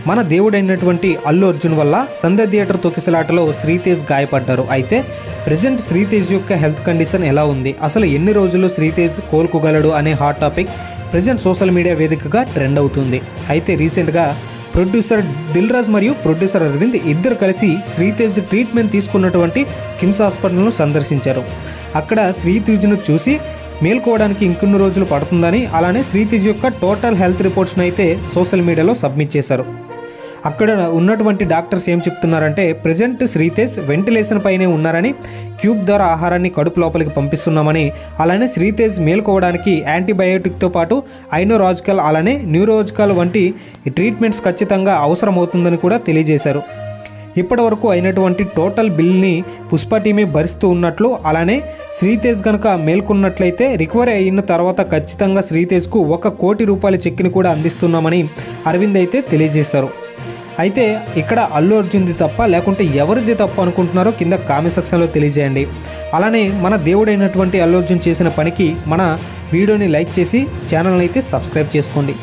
మన దేవుడైనటువంటి అల్లు అర్జున్ వల్ల సంధ్య థియేటర్ తొక్కిసలాటలో శ్రీతేజ్ గాయపడ్డారు. అయితే ప్రజెంట్ శ్రీతేజ్ యొక్క హెల్త్ కండిషన్ ఎలా ఉంది, అసలు ఎన్ని రోజుల్లో శ్రీతేజ్ కోలుకోగలడు అనే hot topic present social media వేదికగా ట్రెండ్ అవుతుంది. అయితే రీసెంట్గా ప్రొడ్యూసర్ దిల్ రాజు మరియు ప్రొడ్యూసర్ అరవింద్ ఇద్దరు కలిసి శ్రీతేజ్ ట్రీట్మెంట్ తీసుకున్నటువంటి కిమ్స్ హాస్పిటల్ను సందర్శించారు. అక్కడ శ్రీతేజ్ను చూసి మేల్కోవడానికి ఇంకొన్ని రోజులు పడుతుందని, అలానే శ్రీతేజ్ యొక్క టోటల్ హెల్త్ రిపోర్ట్స్ను అయితే సోషల్ మీడియాలో సబ్మిట్ చేశారు. అక్కడ ఉన్నటువంటి డాక్టర్స్ ఏం చెప్తున్నారంటే, ప్రజెంట్ శ్రీతేజ్ వెంటిలేషన్ పైనే ఉన్నారని, ట్యూబ్ ద్వారా ఆహారాన్ని కడుపు లోపలికి పంపిస్తున్నామని, అలానే శ్రీతేజ్ మేల్కోవడానికి యాంటీబయోటిక్తో పాటు ఐనోరాజికల్ అలానే న్యూరోజికల్ వంటి ట్రీట్మెంట్స్ ఖచ్చితంగా అవసరమవుతుందని కూడా తెలియజేశారు. ఇప్పటి వరకు అయినటువంటి టోటల్ బిల్ని పుష్ప టీమే భరిస్తూ ఉన్నట్లు, అలానే శ్రీతేజ్ కనుక మేల్కొన్నట్లయితే రికవరీ అయిన తర్వాత ఖచ్చితంగా శ్రీతేజ్కు 1 కోటి రూపాయల చెక్ని కూడా అందిస్తున్నామని అరవింద్ అయితే తెలియజేశారు. అయితే ఇక్కడ అల్లు అర్జున్ది తప్ప లేకుంటే ఎవరిది తప్ప అనుకుంటున్నారో కింద కామెంట్ సెక్షన్లో తెలియజేయండి. అలానే మన దేవుడైనటువంటి అల్లు అర్జున్ చేసిన పనికి మన వీడియోని లైక్ చేసి ఛానల్ని అయితే సబ్స్క్రైబ్ చేసుకోండి.